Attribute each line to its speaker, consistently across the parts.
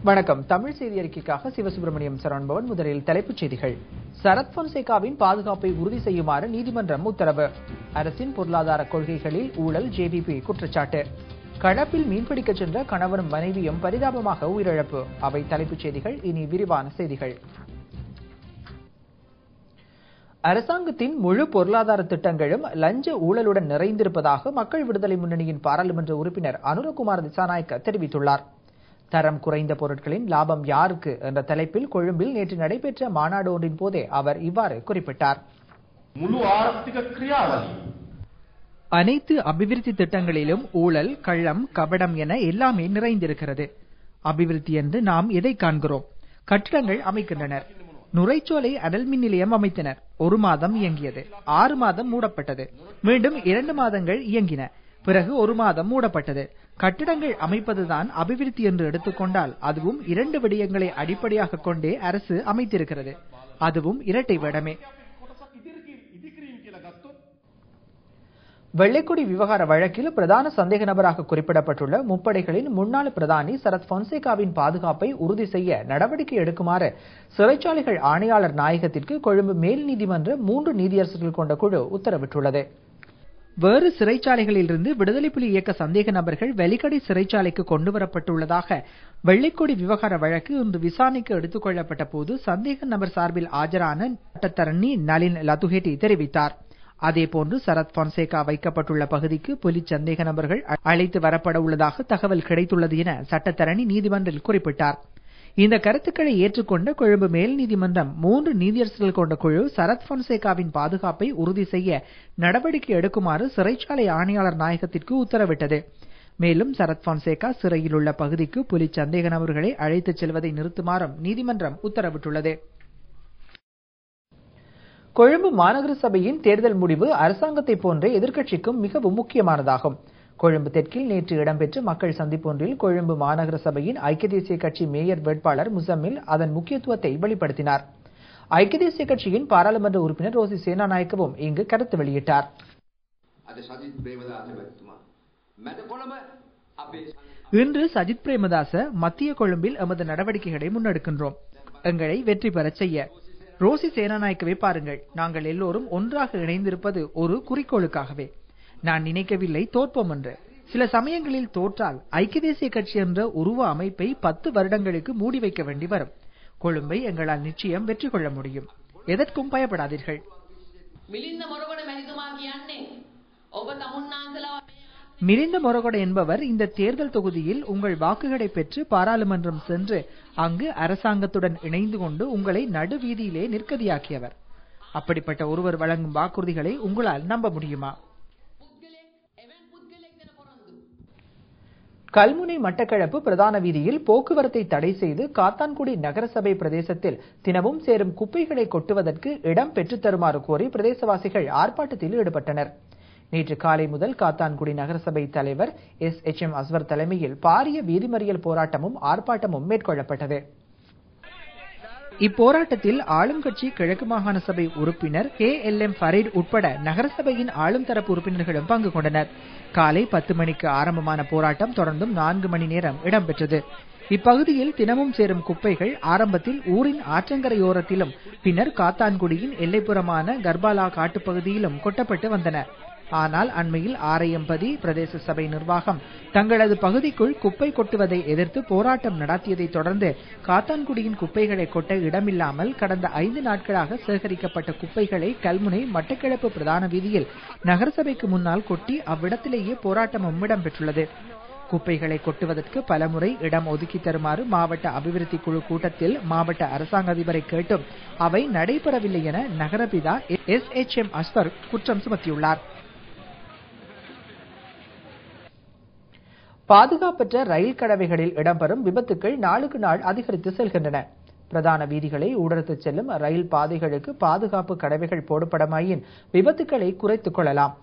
Speaker 1: வணக்கம். தமிழ் செய்தி அறிக்கைக்காக சிவசுப்பிரமணியம் சரவணபவன். முதலில் தலைப்புச் செய்திகள். சரத் பொன்சேகாவின் பாதுகாப்பை உறுதி செய்யுமாறு நீதிமன்றம் உத்தரவு. அரசின் பொருளாதார கொள்கைகளில் ஊழல், ஜேவிபி குற்றச்சாட்டு. கடப்பில் மீன்பிடிக்கச் சென்ற கணவனும் மனைவியும் பரிதாபமாக உயிரிழப்பு. அவை தலைப்புச் செய்திகள். இனி விரிவான செய்திகள். அரசாங்கத்தின் முழு பொருளாதார திட்டங்களும் லஞ்ச ஊழலுடன் நிறைந்திருப்பதாக மக்கள் விடுதலை முன்னணியின் பாராளுமன்ற உறுப்பினர் அனுரகுமார் திசாநாயக்க தெரிவித்துள்ளார். தரம் குறைந்த பொருட்களின் லாபம் யாருக்கு என்ற தலைப்பில் கொழும்பில் நேற்று நடைபெற்ற மாநாடு ஒன்றின் போதே அவர் இவ்வாறு குறிப்பிட்டார். அனைத்து அபிவிருத்தி திட்டங்களிலும் ஊழல், கள்ளம், கபடம் என எல்லாமே நிறைந்திருக்கிறது. அபிவிருத்தி என்று நாம் எதை காண்கிறோம்? கட்டிடங்கள் அமைக்கின்றனர். நுரைச்சோலை அனல் மின் நிலையம் அமைத்தனர். 1 மாதம் இயங்கியது. 6 மாதம் மூடப்பட்டது. மீண்டும் 2 மாதங்கள் இயங்கின. பிறகு 1 மாதம் மூடப்பட்டது. கட்டிடங்கள் அமைப்பதுதான் அபிவிருத்தி என்று எடுத்துக்கொண்டால் அதுவும் 2 விடயங்களை அடிப்படையாக கொண்டே அரசு அமைத்திருக்கிறது. அதுவும் இரட்டை வேடமே. வெள்ளைக்கொடி விவகார வழக்கில் பிரதான சந்தேக நபராக குறிப்பிடப்பட்டுள்ள முப்படைகளின் முன்னாள் பிரதானி சரத் பொன்சேகாவின் பாதுகாப்பை உறுதி செய்ய நடவடிக்கை எடுக்குமாறு சிறைச்சாலைகள் ஆணையாளர் நாயகத்திற்கு கொழும்பு மேல் நீதிமன்ற 3 நீதியரசர்கள் கொண்ட குழு உத்தரவிட்டுள்ளது. வேறு சிறைச்சாலைகளிலிருந்து விடுதலை புலி இயக்க சந்தேக நபர்கள் வெலிக்கடை சிறைச்சாலைக்கு கொண்டுவரப்பட்டுள்ளதாக வெள்ளைக்கொடி விவகார வழக்கு இன்று விசாரணைக்கு எடுத்துக் கொள்ளப்பட்ட போது சந்தேக நபர் சார்பில் ஆஜரான சட்டத்தரணி நளின் லதுஹெட்டி தெரிவித்தார். அதேபோன்று சரத் பொன்சேகா வைக்கப்பட்டுள்ள பகுதிக்கு புலி சந்தேக நபர்கள் அழைத்து வரப்பட உள்ளதாக தகவல் கிடைத்துள்ளது என சட்டத்தரணி நீதிமன்றில் குறிப்பிட்டார். இந்த கருத்துக்களை ஏற்றுக்கொண்ட கொழும்பு மேல் நீதிமன்றம் 3 நீதியரசர்கள் கொண்ட குழு சரத் பொன்சேகாவின் பாதுகாப்பை உறுதி செய்ய நடவடிக்கை எடுக்குமாறு சிறைச்சாலை ஆணையாளர் நாயகத்திற்கு உத்தரவிட்டது. மேலும் சரத் பொன்சேகா சிறையில் உள்ள பகுதிக்கு புலி சந்தேக நபர்களை அழைத்துச் செல்வதை நிறுத்துமாறும் நீதிமன்றம் உத்தரவிட்டுள்ளது. கொழும்பு மாநகர சபையின் தேர்தல் முடிவு அரசாங்கத்தை போன்றே எதிர்க்கட்சிக்கும் மிகவும் முக்கியமானதாகும். கொழும்பு தெற்கில் நேற்று இடம்பெற்ற மக்கள் சந்திப்பொன்றில் கொழும்பு மாநகர சபையின் ஐக்கிய தேசிய கட்சி மேயர் வேட்பாளர் முசம்மில் அதன் முக்கியத்துவத்தை வெளிப்படுத்தினார். ஐக்கிய தேசிய கட்சியின் பாராளுமன்ற உறுப்பினர் ரோசி சேனாநாயக்கவும் இங்கு கருத்து வெளியிட்டார். இன்று சஜித் பிரேமதாச மத்திய கொழும்பில் எமது நடவடிக்கைகளை முன்னெடுக்கின்றோம். எங்களை வெற்றி பெறச் செய்ய ரோசி சேனாநாயக்கவை பாருங்கள். நாங்கள் எல்லோரும் ஒன்றாக இணைந்திருப்பது ஒரு குறிக்கோளுக்காகவே. நான் நினைக்கவில்லை தோற்போம் என்று. சில சமயங்களில் தோற்றால் ஐக்கிய தேசிய கட்சி என்ற உருவ அமைப்பை 10 வருடங்களுக்கு மூடி வைக்க வேண்டி வரும். கொழும்பை எங்களால் நிச்சயம் வெற்றி கொள்ள முடியும். எதற்கும் பயப்படாதீர்கள். மிலிந்த மொரகொட என்பவர் இந்த தேர்தல் தொகுதியில் உங்கள் வாக்குகளை பெற்று பாராளுமன்றம் சென்று அங்கு அரசாங்கத்துடன் இணைந்து கொண்டு உங்களை நடுவீதியிலே நிற்கதியாக்கியவர். அப்படிப்பட்ட ஒருவர் வழங்கும் வாக்குறுதிகளை உங்களால் நம்ப முடியுமா? கல்முனை மட்டக்களப்பு பிரதான வீதியில் போக்குவரத்தை தடை செய்து காத்தான்குடி நகரசபை பிரதேசத்தில் தினமும் சேரும் குப்பைகளை கொட்டுவதற்கு இடம் பெற்றுத் தருமாறு கோரி பிரதேசவாசிகள் ஆர்ப்பாட்டத்தில் ஈடுபட்டனர். நேற்று காலை முதல் காத்தான்குடி நகரசபை தலைவர் SHM அஸ்வர் தலைமையில் பாரிய வீதிமறியல் போராட்டமும் ஆர்ப்பாட்டமும் மேற்கொள்ளப்பட்டது. இப்போராட்டத்தில் ஆளும் கட்சி கிழக்கு மாகாண சபை உறுப்பினர் KLM ஃபரீட் உட்பட நகரசபையின் ஆளும் தரப்பு உறுப்பினர்களும் பங்கு கொண்டனர். காலை 10 மணிக்கு ஆரம்பமான போராட்டம் தொடர்ந்தும் 4 மணி நேரம் இடம்பெற்றது. இப்பகுதியில் தினமும் சேரும் குப்பைகள் ஆரம்பத்தில் ஊரின் ஆற்றங்கரையோரத்திலும் பின்னர் காத்தான்குடியின் எல்லைப்புறமான கர்பாலா காட்டுப்பகுதியிலும் கொட்டப்பட்டு வந்தன. ஆனால் அண்மையில் ஆரையம்பதி பிரதேச சபை நிர்வாகம் தங்களது பகுதிக்குள் குப்பை கொட்டுவதை எதிர்த்து போராட்டம் நடத்தியதை தொடர்ந்து காத்தான்குடியின் குப்பைகளை கொட்ட இடமில்லாமல் கடந்த 5 நாட்களாக சேகரிக்கப்பட்ட குப்பைகளை கல்முனை மட்டக்களப்பு பிரதான வீதியில் நகரசபைக்கு முன்னால் கொட்டி அவ்விடத்திலேயே போராட்டமும் இடம்பெற்றுள்ளது. குப்பைகளை கொட்டுவதற்கு பலமுறை இடம் ஒதுக்கி தருமாறு மாவட்ட அபிவிருத்தி குழு கூட்டத்தில் மாவட்ட அரசாங்க அதிபரை கேட்டும் அவை நடைபெறவில்லை என நகரபிதா SHM அஸ்வர் குற்றம் சுமத்தியுள்ளார். பாதுகாப்பற்ற ரயில் கடவைகளில் இடம்பெறும் விபத்துக்கள் நாளுக்கு நாள் அதிகரித்து செல்கின்றன. பிரதான வீதிகளை ஊடறுத்துச் செல்லும் ரயில் பாதைகளுக்கு பாதுகாப்பு கடவைகள் போடப்படமாயின் விபத்துக்களை குறைத்துக் கொள்ளலாம்.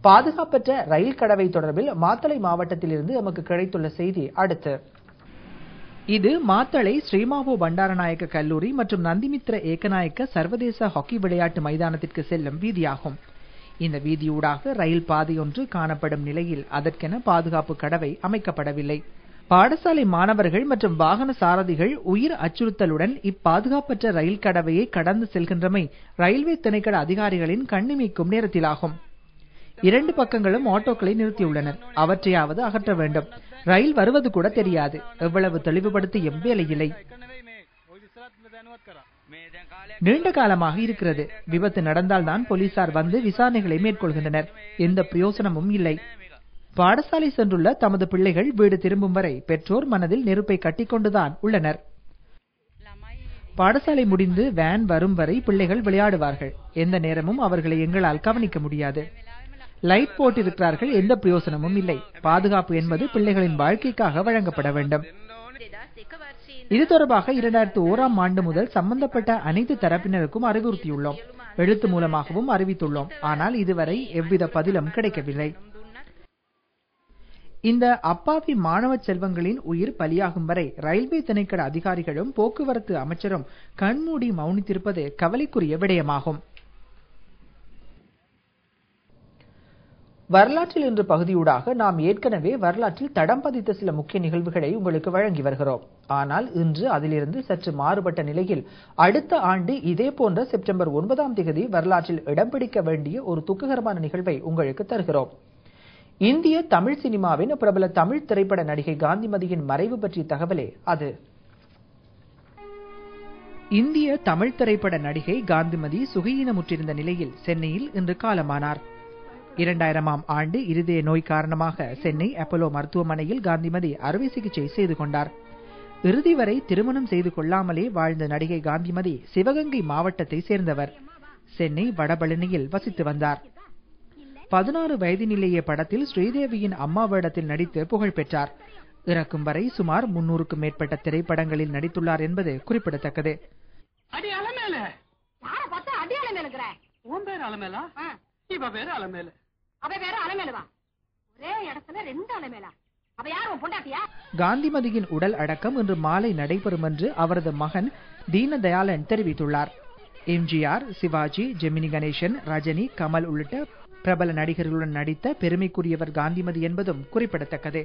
Speaker 1: பாதுகாப்பற்ற ரயில் கடவை தொடர்பில் மாத்தளை மாவட்டத்திலிருந்து நமக்கு கிடைத்துள்ள செய்தி அடுத்து. இது மாத்தளை ஸ்ரீமாவோ பண்டாரநாயக்க கல்லூரி மற்றும் நந்திமித்ர ஏகநாயக்க சர்வதேச ஹாக்கி விளையாட்டு மைதானத்திற்கு செல்லும் வீதியாகும். இந்த வீதியூடாக ரயில் பாதையொன்று காணப்படும் நிலையில் அதற்கென பாதுகாப்பு கடவை அமைக்கப்படவில்லை. பாடசாலை மாணவர்கள் மற்றும் வாகன சாரதிகள் உயிர் அச்சுறுத்தலுடன் இப்பாதுகாப்பற்ற ரயில் கடவையை கடந்து செல்கின்றமை ரயில்வே திணைக்கள அதிகாரிகளின் கண்ணிமைக்கும் நேரத்திலாகும். 2 பக்கங்களும் ஆட்டோக்களை நிறுத்தியுள்ளனர். அவற்றையாவது அகற்ற வேண்டும். ரயில் வருவது கூட தெரியாது. எவ்வளவு தெளிவுபடுத்தியும் வேலையில்லை. நீண்ட காலமாக இருக்கிறது. விபத்து நடந்தால்தான் போலீசார் வந்து விசாரணைகளை மேற்கொள்கின்றனர். எந்த பிரயோசனமும் இல்லை. பாடசாலை சென்றுள்ள தமது பிள்ளைகள் வீடு திரும்பும் வரை பெற்றோர் மனதில் நெருப்பை கட்டிக்கொண்டுதான் உள்ளனர். பாடசாலை முடிந்து வேன் வரும் வரை பிள்ளைகள் விளையாடுவார்கள். எந்த நேரமும் அவர்களை எங்களால் கவனிக்க முடியாது. லைட் போட்டிருக்கிறார்கள், எந்த பிரயோசனமும் இல்லை. பாதுகாப்பு என்பது பிள்ளைகளின் வாழ்க்கைக்காக வழங்கப்பட வேண்டும். இது தொடர்பாக 2001ஆம் ஆண்டு முதல் சம்பந்தப்பட்ட அனைத்து தரப்பினருக்கும் அறிவுறுத்தியுள்ளோம். எழுத்து மூலமாகவும் அறிவித்துள்ளோம். ஆனால் இதுவரை எவ்வித பதிலும் கிடைக்கவில்லை. இந்த அப்பாவி மாணவ செல்வங்களின் உயிர் பலியாகும் வரை ரயில்வே திணைக்கள அதிகாரிகளும் போக்குவரத்து அமைச்சரும் கண்மூடி மௌனித்திருப்பது கவலைக்குரிய விடயமாகும். வரலாற்றில் இன்று பகுதியூடாக நாம் ஏற்கனவே வரலாற்றில் தடம் பதித்த சில முக்கிய நிகழ்வுகளை உங்களுக்கு வழங்கி வருகிறோம். ஆனால் இன்று அதிலிருந்து சற்று மாறுபட்ட நிலையில் அடுத்த ஆண்டு இதே போன்ற செப்டம்பர் 9ஆம் தேதி வரலாற்றில் இடம் பிடிக்க வேண்டிய ஒரு துக்ககரமான நிகழ்வை உங்களுக்கு தருகிறோம். இந்திய தமிழ் சினிமாவின் பிரபல தமிழ் திரைப்பட நடிகை காந்திமதியின் மறைவு பற்றிய தகவலே அது. இந்திய தமிழ் திரைப்பட நடிகை காந்திமதி சுகையீனமுற்றிருந்த நிலையில் சென்னையில் இன்று காலமானார். 2000ஆம் ஆண்டு இருதய நோய் காரணமாக சென்னை அப்போலோ மருத்துவமனையில் காந்திமதி அறுவை சிகிச்சை செய்து கொண்டார். இறுதி வரை திருமணம் செய்து கொள்ளாமலே வாழ்ந்த நடிகை காந்திமதி சிவகங்கை மாவட்டத்தை சேர்ந்தவர். சென்னை வடபழனியில் வசித்து வந்தார். 16 வயதினிலேயே படத்தில் ஸ்ரீதேவியின் அம்மா வேடத்தில் நடித்து புகழ் பெற்றார். இறக்கும் வரை சுமார் 300க்கும் மேற்பட்ட திரைப்படங்களில் நடித்துள்ளார் என்பது குறிப்பிடத்தக்கது. காந்திமதியின் உடல் அடக்கம் இன்று மாலை நடைபெறும் என்று அவரது மகன் தீனதயாளன் தெரிவித்துள்ளார். எம்ஜிஆர், சிவாஜி, ஜெமினி கணேசன், ரஜினி, கமல் உள்ளிட்ட பிரபல நடிகர்களுடன் நடித்த பெருமைக்குரியவர் காந்திமதி என்பதும் குறிப்பிடத்தக்கது.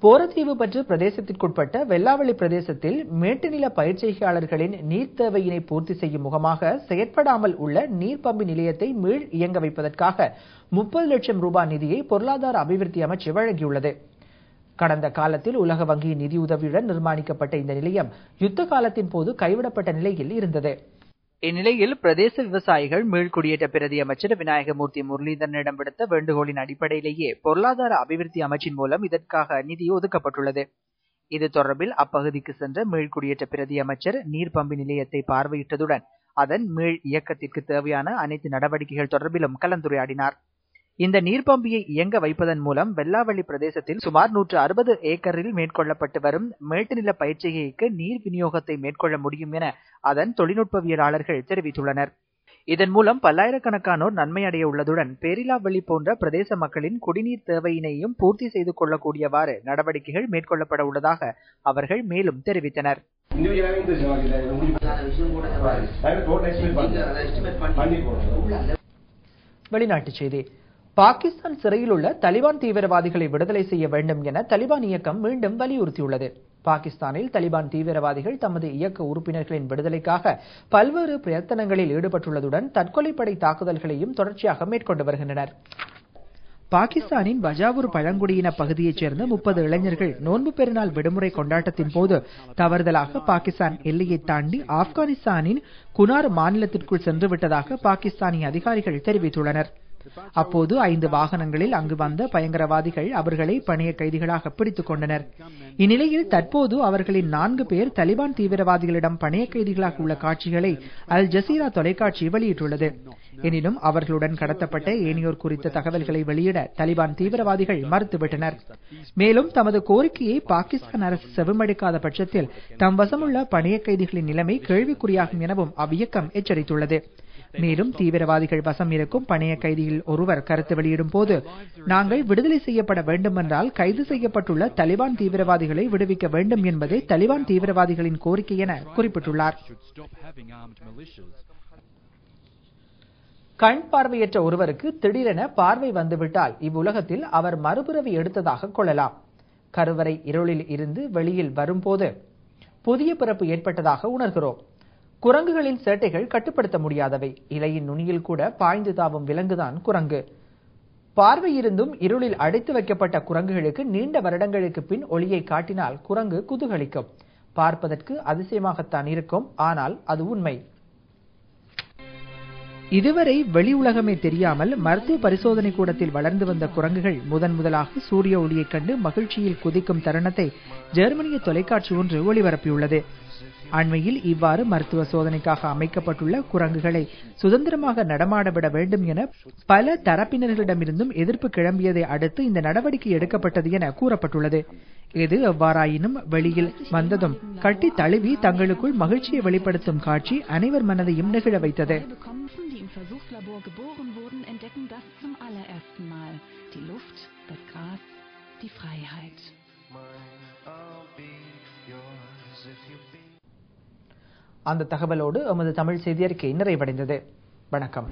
Speaker 1: போரதீவு பற்று பிரதேசத்திற்குட்பட்ட வெள்ளாவளி பிரதேசத்தில் மேட்டுநில பயிற்சியாளர்களின் நீர் தேவையினை பூர்த்தி செய்யும் முகமாக செயற்படாமல் உள்ள நீர்பம்பு நிலையத்தை மீள் இயங்க வைப்பதற்காக 30 லட்சம் ரூபாய் நிதியை பொருளாதார அபிவிருத்தி அமைச்சு வழங்கியுள்ளது. கடந்த காலத்தில் உலக வங்கியின் நிதியுதவியுடன் நிர்மாணிக்கப்பட்ட இந்த நிலையம் யுத்த காலத்தின் போது கைவிடப்பட்ட நிலையில் இருந்தது. இந்நிலையில் பிரதேச விவசாயிகள் மீள்குடியேற்ற பிரதி அமைச்சர் விநாயகமூர்த்தி முரளிதரனிடம் விடுத்த வேண்டுகோளின் அடிப்படையிலேயே பொருளாதார அபிவிருத்தி அமைச்சின் மூலம் இதற்காக நிதி ஒதுக்கப்பட்டுள்ளது. இது தொடர்பில் அப்பகுதிக்கு சென்ற மீள்குடியேற்ற பிரதி அமைச்சர் நீர்பம்பு நிலையத்தை பார்வையிட்டதுடன் அதன் மீள் இயக்கத்திற்கு தேவையான அனைத்து நடவடிக்கைகள் தொடர்பிலும் கலந்துரையாடினார். இந்த நீர்பம்பியை இயங்க வைப்பதன் மூலம் வெள்ளாவளி பிரதேசத்தில் சுமார் 160 ஏக்கரில் மேற்கொள்ளப்பட்டு வரும் மேட்டுநில பயிற்சிகைக்கு நீர் விநியோகத்தை மேற்கொள்ள முடியும் என அதன் தொழில்நுட்பவியலாளர்கள் தெரிவித்துள்ளனர். இதன் மூலம் பல்லாயிரக்கணக்கானோர் நன்மை அடைய உள்ளதுடன் பேரிலாவளி போன்ற பிரதேச மக்களின் குடிநீர் தேவையினையும் பூர்த்தி செய்து கொள்ளக்கூடியவாறு நடவடிக்கைகள் மேற்கொள்ளப்பட உள்ளதாக அவர்கள் மேலும் தெரிவித்தனர். வெளிநாட்டுச் செய்தி. பாகிஸ்தான் சிறையில் உள்ள தலிபான் தீவிரவாதிகளை விடுதலை செய்ய வேண்டும் என தலிபான் இயக்கம் மீண்டும் வலியுறுத்தியுள்ளது. பாகிஸ்தானில் தலிபான் தீவிரவாதிகள் தமது இயக்க உறுப்பினர்களின் விடுதலைக்காக பல்வேறு பிரயத்தனங்களில் ஈடுபட்டுள்ளதுடன் தற்கொலைப்படை தாக்குதல்களையும் தொடர்ச்சியாக மேற்கொண்டு வருகின்றனர். பாகிஸ்தானின் பஜாவூர் பழங்குடியின பகுதியைச் சேர்ந்த 30 இளைஞர்கள் நோன்பு பெருநாள் விடுமுறை கொண்டாட்டத்தின் போது தவறுதலாக பாகிஸ்தான் எல்லையை தாண்டி ஆப்கானிஸ்தானின் குனார் மாநிலத்திற்குள் சென்றுவிட்டதாக பாகிஸ்தானிய அதிகாரிகள் தெரிவித்துள்ளனர். அப்போது 5 வாகனங்களில் அங்கு வந்த பயங்கரவாதிகள் அவர்களை பணைய கைதிகளாக பிடித்துக் கொண்டனர். இந்நிலையில் தற்போது அவர்களின் 4 பேர் தலிபான் தீவிரவாதிகளிடம் பணைய கைதிகளாக உள்ள காட்சிகளை அல் ஜசீரா தொலைக்காட்சி வெளியிட்டுள்ளது. எனினும் அவர்களுடன் கடத்தப்பட்ட ஏனையோர் குறித்த தகவல்களை வெளியிட தலிபான் தீவிரவாதிகள் மறுத்துவிட்டனர். மேலும் தமது கோரிக்கையை பாகிஸ்தான் அரசு செவிமடுக்காத பட்சத்தில் தம் வசமுள்ள பணைய கைதிகளின் நிலைமை கேள்விக்குறியாகும் எனவும் அவ்வியக்கம் எச்சரித்துள்ளது. மேலும் தீவிரவாதிகள் வசம் இருக்கும் பணைய கைதியில் ஒருவர் கருத்து வெளியிடும் போது, நாங்கள் விடுதலை செய்யப்பட வேண்டும் என்றால் கைது செய்யப்பட்டுள்ள தலிபான் தீவிரவாதிகளை விடுவிக்க வேண்டும் என்பதே தலிபான் தீவிரவாதிகளின் கோரிக்கை என குறிப்பிட்டுள்ளார். கண் பார்வையற்ற ஒருவருக்கு திடீரென பார்வை வந்துவிட்டால் இவ்வுலகத்தில் அவர் மறுபிறவி எடுத்ததாக கொள்ளலாம். கருவறை இருளில் இருந்து வெளியில் வரும்போது புதிய பிறப்பு ஏற்பட்டதாக உணர்கிறோம். குரங்குகளின் சேட்டைகள் கட்டுப்படுத்த முடியாதவை. இலையின் நுனியில் கூட பாய்ந்து தாவும் விலங்குதான் குரங்கு. பார்வை இருந்தும் இருளில் அடைத்து வைக்கப்பட்ட குரங்குகளுக்கு நீண்ட வருடங்களுக்கு பின் ஒளியை காட்டினால் குரங்கு குதூகலிக்கும். பார்ப்பதற்கு அதிசயமாகத்தான் இருக்கும், ஆனால் அது உண்மை. இதுவரை வெளி உலகமே தெரியாமல் மருத்துவ பரிசோதனை கூடத்தில் வளர்ந்து வந்த குரங்குகள் முதலாக சூரிய ஒளியைக் கண்டு மகிழ்ச்சியில் குதிக்கும் தருணத்தை ஜெர்மனிய தொலைக்காட்சி ஒன்று ஒளிபரப்பியுள்ளது. அண்மையில் இவ்வாறு மருத்துவ சோதனைக்காக அமைக்கப்பட்டுள்ள குரங்குகளை சுதந்திரமாக நடமாடவிட வேண்டும் என பல தரப்பினர்களிடமிருந்தும் எதிர்ப்பு கிளம்பியதை அடுத்து இந்த நடவடிக்கை எடுக்கப்பட்டது என கூறப்பட்டுள்ளது. எது எவ்வாறாயினும் வெளியில் வந்ததும் கட்டி தழுவி தங்களுக்குள் மகிழ்ச்சியை வெளிப்படுத்தும் காட்சி அனைவர் மனதையும் நெகிழ வைத்தது. அந்த தகவலோடு எமது தமிழ் செய்தி அறிக்கை நிறைவடைந்தது. வணக்கம்.